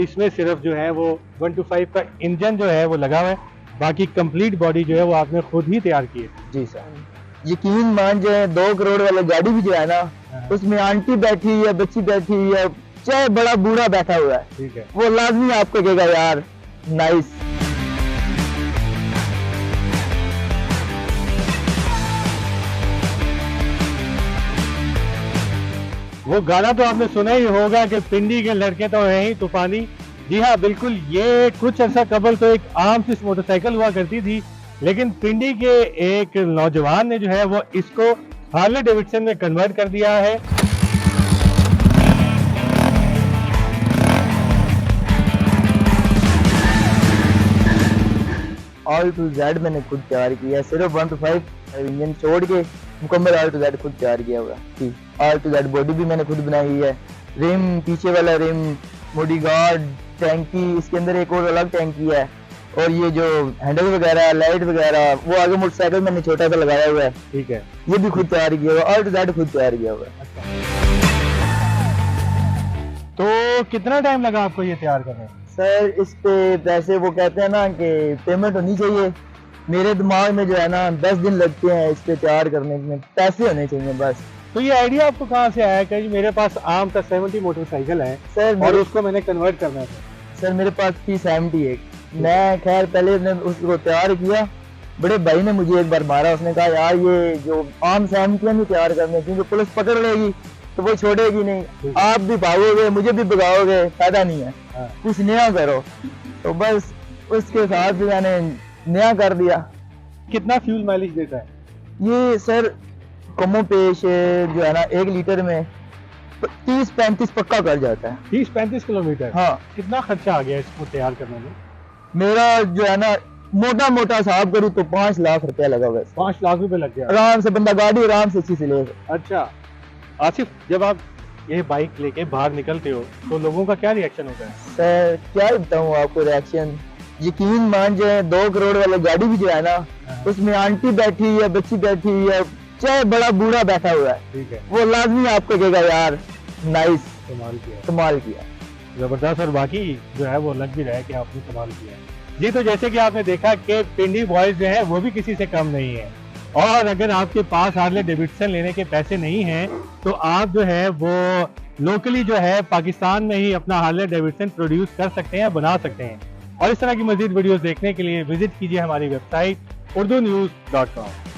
इसमें सिर्फ जो है वो 125 का इंजन जो है वो लगा हुआ है, बाकी कंप्लीट बॉडी जो है वो आपने खुद ही तैयार की है। जी सर, यकीन मान जाए 2 करोड़ वाली गाड़ी भी जो है ना, उसमें आंटी बैठी हुई है, बच्ची बैठी हुई है, चाहे बड़ा बूढ़ा बैठा हुआ है, ठीक है, वो लाजमी आपको कहेगा यार नाइस। वो गाना तो आपने सुना ही होगा कि पिंडी के लड़के तो हैं ही तूफानी। जी हाँ, बिल्कुल, ये कुछ अर्सा कबल तो एक आम सी मोटरसाइकिल हुआ करती थी, लेकिन पिंडी के एक नौजवान ने जो है वो इसको हार्ले डेविडसन में कन्वर्ट कर दिया है। ऑल टू जेड मैंने खुद तैयार किया, सिर्फ 125 इंजन छोड़ के मुकम्मल ऑल टू जेड खुद तैयार किया हुआ है। ऑल टू जेड बॉडी भी मैंने खुद बनाई है, रिम, पीछे वाला रिम, बॉडी गार्ड, टैंकी, इसके अंदर एक और अलग टैंकी है, और ये जो हैंडल वगैरह, लाइट वगैरह, वो आगे मोटरसाइकिल मैंने छोटा सा लगाया हुआ है। ठीक है, ये भी खुद तैयार किया हुआ, ऑल टू जेड खुद तैयार किया हुआ है। तो कितना टाइम लगा आपको ये तैयार करने में? सर इस पे पैसे, वो कहते हैं ना कि पेमेंट होनी चाहिए, मेरे दिमाग में जो है ना 10 दिन लगते हैं इस पे तैयार करने में, पैसे होने चाहिए बस। तो ये आइडिया आपको कहाँ से आया कि मेरे पास आम का 70 मोटरसाइकिल है सर और उसको मैंने कन्वर्ट करना था? सर मेरे पास थी 70 एक, मैं खैर पहले ने उसको तैयार किया, बड़े भाई ने मुझे एक बार मारा, उसने कहा यार ये जो आम 70 नहीं तैयार करने, क्योंकि पुलिस पकड़ लेगी तो वो छोड़ेगी नहीं, आप भी भागोगे, मुझे भी भगाओगे, फायदा नहीं है, कुछ नया करो। तो बस उसके साथ मैंने नया कर दिया। कितना फ्यूल माइलेज देता है ये? सर कमो पेश जो है ना 1 लीटर में 30-35 पक्का कर जाता है। 30-35 किलोमीटर? हाँ। कितना खर्चा आ गया इसको तैयार करने में? मेरा जो है ना मोटा मोटा हिसाब करूँ तो 5 लाख रुपया लगा हुआ है। 5 लाख रुपए लग गया? आराम से बंदा गाड़ी आराम से अच्छी से ले। अच्छा आसिफ, जब आप ये बाइक लेके बाहर निकलते हो तो लोगों का क्या रिएक्शन होता है? सर क्या बताऊँ आपको रिएक्शन, यकीन मान जाए 2 करोड़ वाली गाड़ी भी जो है ना, उसमें आंटी बैठी हुई है, बच्ची बैठी हुई है, चाहे बड़ा बूढ़ा बैठा हुआ है, ठीक है, वो लाजमी आपको कहेगा यार नाइस, कमाल किया, कमाल किया, जबरदस्त। और बाकी जो है वो लग भी रहा है कि आपने कमाल किया है। जी, तो जैसे कि आपने देखा कि पिंडी बॉयज जो है वो भी किसी से कम नहीं है, और अगर आपके पास हार्ले डेविडसन लेने के पैसे नहीं हैं तो आप जो है वो लोकली जो है पाकिस्तान में ही अपना हार्ले डेविडसन प्रोड्यूस कर सकते हैं, बना सकते हैं। और इस तरह की मजीद वीडियोस देखने के लिए विजिट कीजिए हमारी वेबसाइट urdunews.com।